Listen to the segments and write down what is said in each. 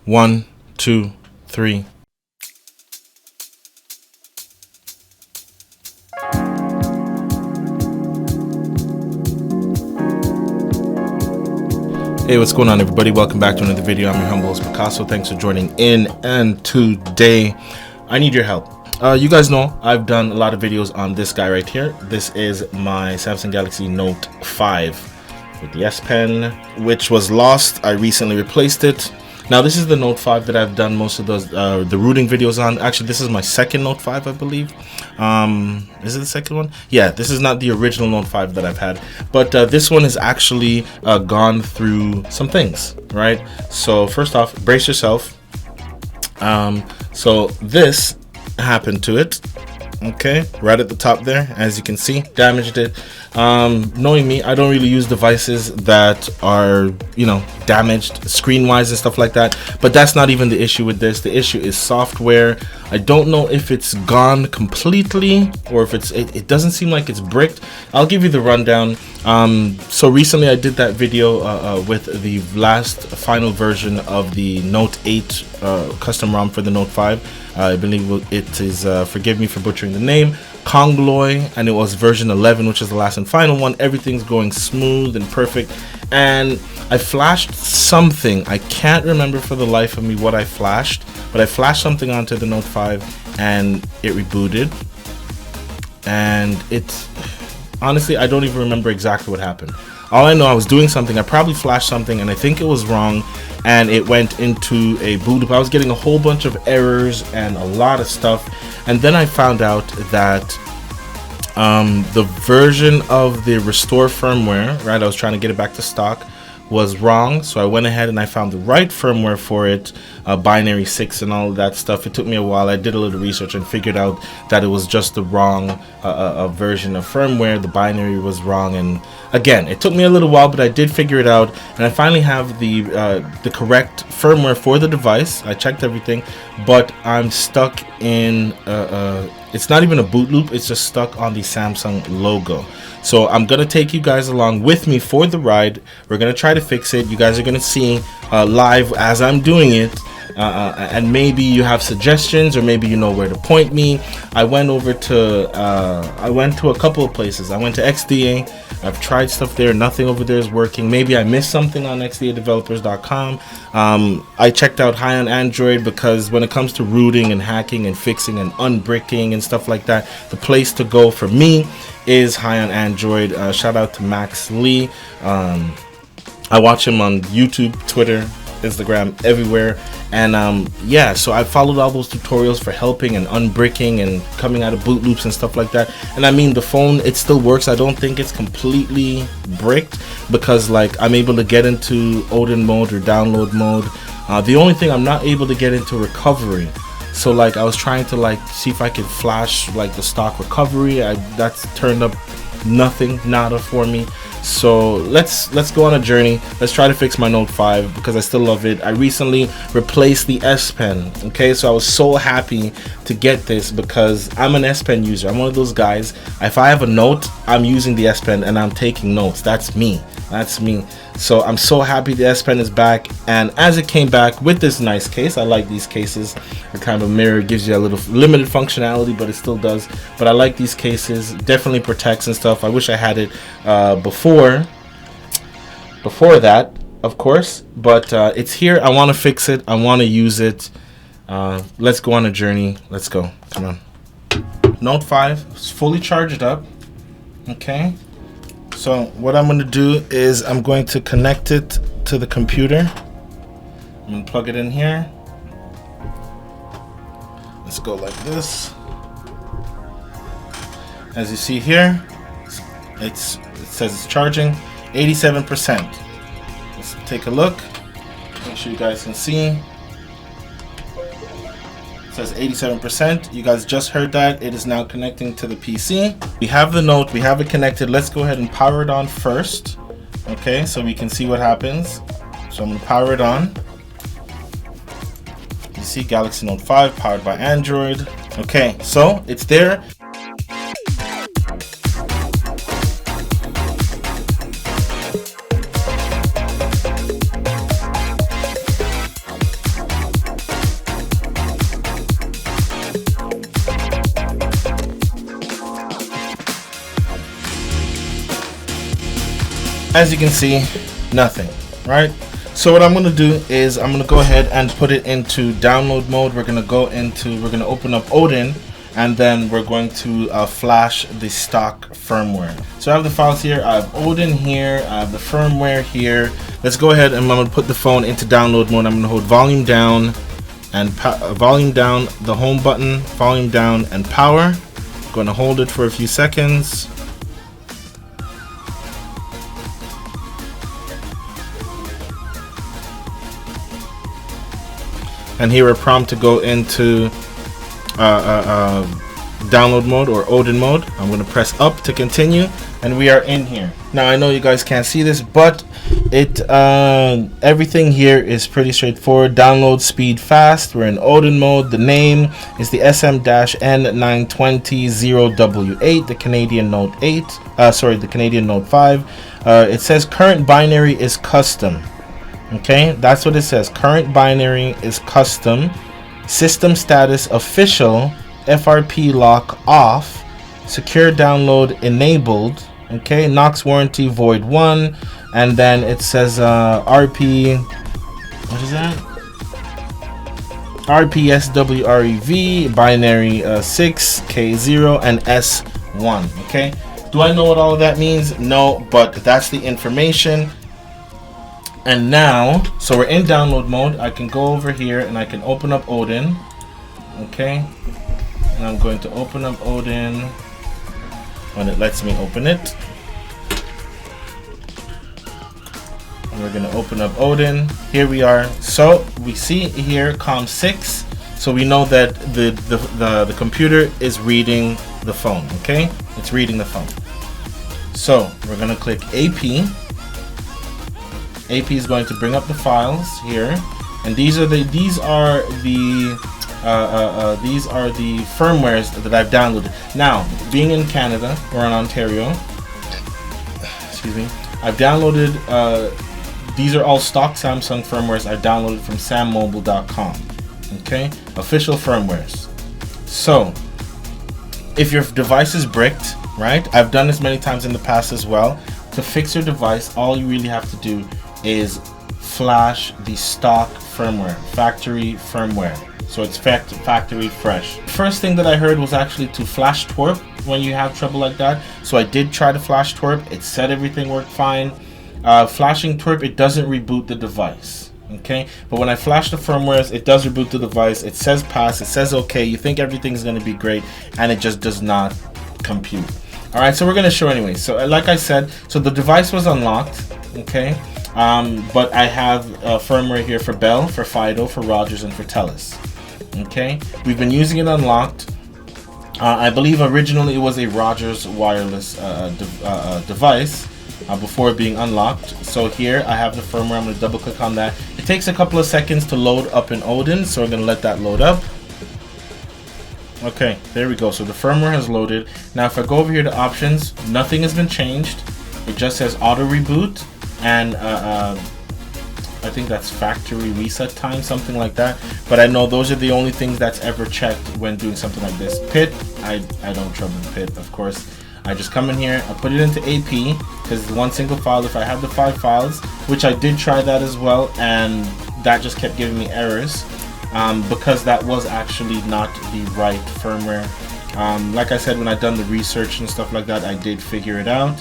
1, 2, 3. Hey, what's going on, everybody? Welcome back to another video. I'm your humble host, Picaso. Thanks for joining in. And today, I need your help. You guys know I've done a lot of videos on this guy right here. This is my Samsung Galaxy Note 5 with the S Pen, which was lost. I recently replaced it. Now, this is the Note 5 that I've done most of those the rooting videos on. Actually, this is my second Note 5, I believe. Is it the second one? Yeah, this is not the original Note 5 that I've had. But this one has actually gone through some things, right? So first off, brace yourself. So this happened to it. Okay, right at the top there, as you can see, damaged it. Knowing me, I don't really use devices that are, damaged screen wise and stuff like that, but that's not even the issue with this. The issue is software. I don't know if it's gone completely or if it doesn't seem like it's bricked. I'll give you the rundown. So recently I did that video with the last final version of the Note 8 custom ROM for the Note 5. I believe it is, forgive me for butchering the name, Congloy, and it was version 11, which is the last and final one. Everything's going smooth and perfect, and I flashed something. I can't remember for the life of me what I flashed, but I flashed something onto the Note 5 and it rebooted, and it's honestly, I don't even remember exactly what happened. All I know, I was doing something, I probably flashed something, and I think it was wrong, and it went into a boot loop. I was getting a whole bunch of errors and a lot of stuff, and then I found out that the version of the restore firmware, right, I was trying to get it back to stock, was wrong. So I went ahead and I found the right firmware for it, binary 6 and all of that stuff. It took me a while. I did a little research and figured out that it was just the wrong version of firmware. The binary was wrong, and again, it took me a little while, but I did figure it out, and I finally have the correct firmware for the device. I checked everything, but I'm stuck in it's not even a boot loop, it's just stuck on the Samsung logo. So I'm gonna take you guys along with me for the ride. We're gonna try to fix it. You guys are gonna see live as I'm doing it, and maybe you have suggestions, or maybe you know where to point me. I went to a couple of places. I went to XDA. I've tried stuff there. Nothing over there is working. Maybe I missed something on xdadevelopers.com. I checked out High on Android, because when it comes to rooting and hacking and fixing and unbricking and stuff like that, the place to go for me is High on Android. Shout out to Max Lee. I watch him on YouTube, Twitter, Instagram, everywhere, and yeah, so I followed all those tutorials for helping and unbricking and coming out of boot loops and stuff like that. And I mean, the phone, it still works. I don't think it's completely bricked, because like I'm able to get into Odin mode or download mode. The only thing I'm not able to get into recovery. So like I was trying to like see if I could flash like the stock recovery. That's turned up nothing, nada for me. So let's go on a journey. Let's try to fix my Note 5, because I still love it. I recently replaced the S Pen. Okay, so I was so happy to get this, because I'm an S Pen user. I'm one of those guys. If I have a note, I'm using the S Pen and I'm taking notes. That's me. That's me. So I'm so happy the S Pen is back, and as it came back with this nice case, I like these cases. The kind of mirror gives you a little limited functionality, but it still does. But I like these cases. Definitely protects and stuff. I wish I had it before that, of course, but it's here. I want to fix it. I want to use it. Let's go on a journey. Let's go. Come on. Note 5 is fully charged up. Okay. So what I'm going to do is I'm going to connect it to the computer. I'm going to plug it in here. Let's go like this. As you see here, it says it's charging 87%. Let's take a look. Make sure you guys can see. Says 87%. You guys just heard that. It is now connecting to the PC. We have the Note, we have it connected. Let's go ahead and power it on first. Okay, so we can see what happens. So I'm gonna power it on. You see Galaxy Note 5 powered by Android. Okay, so it's there. As you can see, nothing, right? So what I'm going to do is I'm going to go ahead and put it into download mode. We're going to open up Odin, and then we're going to flash the stock firmware. So I have the files here, I have Odin here, I have the firmware here. Let's go ahead and I'm going to put the phone into download mode. I'm going to hold volume down and volume down, the home button, volume down and power. I'm going to hold it for a few seconds. And here a prompt to go into download mode or Odin mode. I'm going to press up to continue, and we are in here. Now I know you guys can't see this, but everything here is pretty straightforward. Download speed fast. We're in Odin mode. The name is the SM-N9200W8, the Canadian Note 8. The Canadian Note 5. It says current binary is custom. Okay, that's what it says. Current binary is custom. System status official. FRP lock off. Secure download enabled. Okay, Knox warranty void 1. And then it says RP. What is that? RPSWREV binary 6 K0 and S1. Okay, do I know what all of that means? No, but that's the information. And now, so we're in download mode. I can go over here and I can open up Odin. Okay, and I'm going to open up Odin when it lets me open it. And we're going to open up Odin. Here we are. So we see here COM6. So we know that the computer is reading the phone. Okay, it's reading the phone. So we're going to click AP. AP is going to bring up the files here, and these are the firmwares that I've downloaded. Now, being in Canada or in Ontario, excuse me, I've downloaded. These are all stock Samsung firmwares I downloaded from sammobile.com. Okay, official firmwares. So, if your device is bricked, right? I've done this many times in the past as well. To fix your device, all you really have to do is flash the stock firmware, factory firmware, so it's factory fresh. First thing that I heard was actually to flash twerp when you have trouble like that. So I did try to flash twerp. It said everything worked fine. Flashing twerp, it doesn't reboot the device. Okay, but when I flash the firmwares, it does reboot the device. It says pass, it says okay, you think everything's going to be great, and it just does not compute. All right, so we're going to show anyway. So like I said, so the device was unlocked. Okay, but I have firmware here for Bell, for Fido, for Rogers, and for Telus. Okay, we've been using it unlocked. I believe originally it was a Rogers wireless device before being unlocked. So here I have the firmware. I'm going to double click on that. It takes a couple of seconds to load up in Odin, so we're going to let that load up. Okay, there we go. So the firmware has loaded. Now if I go over here to options, nothing has been changed. It just says auto reboot, and I think that's factory reset time, something like that. But I know those are the only things that's ever checked when doing something like this. PIT, I don't trouble PIT, of course. I just come in here, I put it into AP, because it's one single file. If I have the 5 files, which I did try that as well, and that just kept giving me errors, because that was actually not the right firmware. Like I said, when I'd done the research and stuff like that, I did figure it out.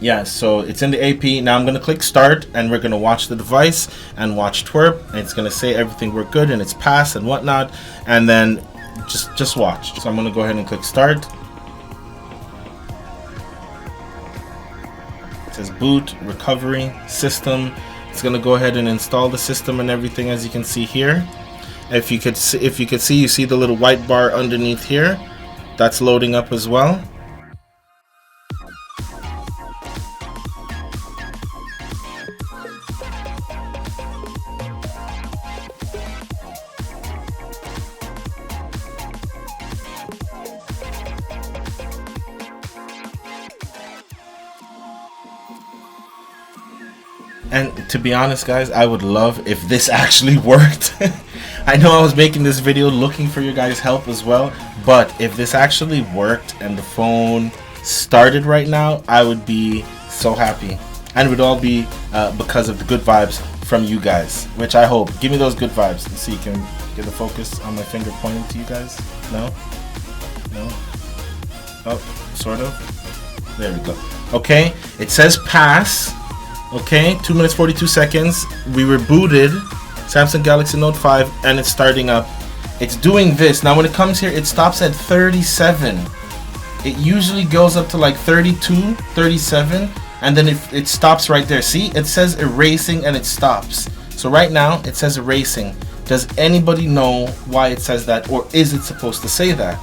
Yeah, so it's in the AP. Now I'm going to click start, and we're going to watch the device and watch twerp, and it's going to say everything worked good and it's passed and whatnot, and then just watch. So I'm going to go ahead and click start. It says boot, recovery, system. It's going to go ahead and install the system and everything, as you can see here. If you could see, you see the little white bar underneath here. That's loading up as well. And to be honest, guys, I would love if this actually worked. I know I was making this video looking for your guys' help as well, but if this actually worked and the phone started right now, I would be so happy. And it would all be because of the good vibes from you guys, which I hope. Give me those good vibes. Let's see, you can get the focus on my finger pointing to you guys. No? No? Oh, sort of. There we go. Okay, it says pass. Okay, 2 minutes 42 seconds. We were booted. Samsung Galaxy Note 5, and it's starting up. It's doing this. Now when it comes here, it stops at 37. It usually goes up to like 32, 37, and then it stops right there. See, it says erasing and it stops. So right now it says erasing. Does anybody know why it says that, or is it supposed to say that?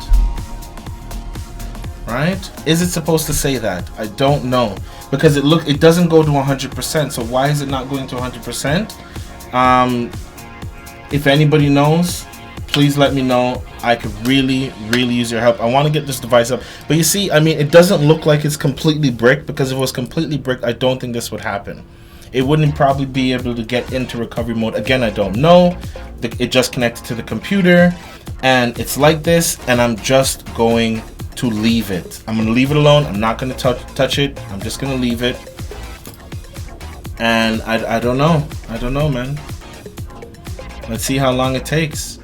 Right? Is it supposed to say that? I don't know, because it doesn't go to 100%. So why is it not going to 100%? If anybody knows, please let me know. I could really use your help. I want to get this device up, but you see, I mean, it doesn't look like it's completely bricked, because if it was completely bricked, I don't think this would happen. It wouldn't probably be able to get into recovery mode. Again, I don't know. It just connected to the computer, and it's like this, and I'm just going to leave it. I'm going to leave it alone. I'm not going to touch it. I'm just going to leave it. And I don't know. I don't know, man. Let's see how long it takes.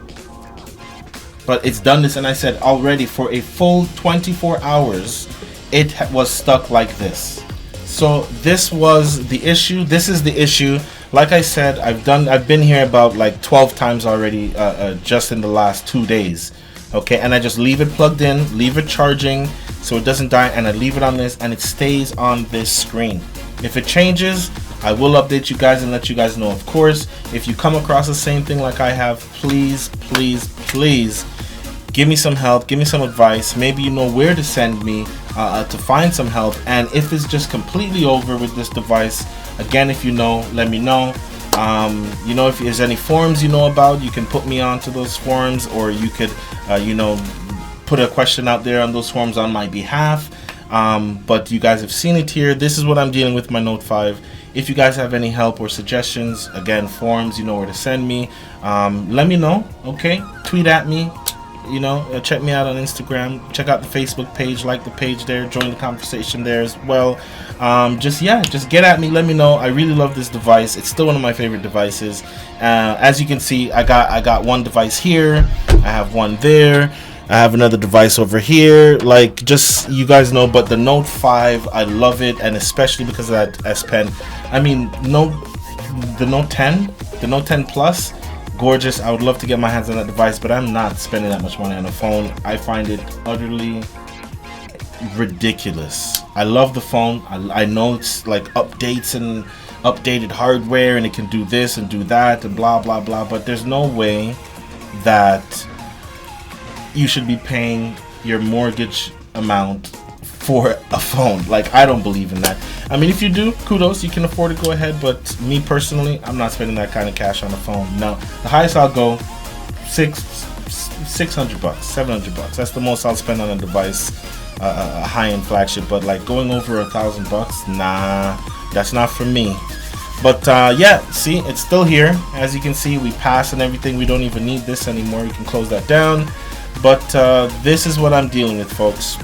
But it's done this, and I said already, for a full 24 hours, it was stuck like this. So this was the issue. This is the issue. Like I said, I've been here about like 12 times already, just in the last 2 days. Okay, and I just leave it plugged in, leave it charging so it doesn't die, and I leave it on this, and it stays on this screen. If it changes, I will update you guys and let you guys know, of course. If you come across the same thing like I have, please give me some help, give me some advice. Maybe you know where to send me to find some help. And if it's just completely over with this device, again, if you know, let me know. You know, if there's any forums you know about, you can put me onto those forums, or you could you know, put a question out there on those forums on my behalf. But you guys have seen it here. This is what I'm dealing with my Note 5. If you guys have any help or suggestions, again, forums, you know where to send me. Let me know, okay? Tweet at me, you know, check me out on Instagram, check out the Facebook page, like the page there, join the conversation there as well. Just get at me, let me know. I really love this device. It's still one of my favorite devices. As you can see, I got one device here, I have one there, I have another device over here. Like, just, you guys know, but the Note 5, I love it, and especially because of that S Pen. I mean, the Note 10, the Note 10 Plus, gorgeous. I would love to get my hands on that device, but I'm not spending that much money on a phone. I find it utterly ridiculous. I love the phone. I know it's like updates and updated hardware, and it can do this and do that and blah blah blah, but there's no way that you should be paying your mortgage amount for a phone. Like, I don't believe in that. I mean, if you do, kudos, you can afford to go ahead, but me personally, I'm not spending that kind of cash on a phone. No, the highest I'll go, $600 bucks, $700 bucks. That's the most I'll spend on a device, a high-end flagship. But like going over $1,000 bucks, nah, that's not for me. But yeah, see, it's still here. As you can see, we passed and everything. We don't even need this anymore. You can close that down. But this is what I'm dealing with, folks.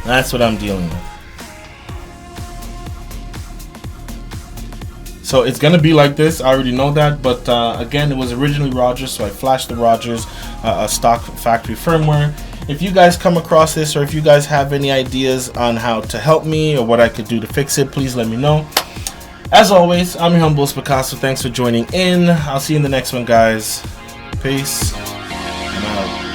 That's what I'm dealing with. So it's gonna be like this. I already know that, but again, it was originally Rogers, so I flashed the Rogers stock factory firmware. If you guys come across this, or if you guys have any ideas on how to help me or what I could do to fix it, please let me know. As always, I'm your humble Picaso. Thanks for joining in. I'll see you in the next one, guys. Peace. I'm out.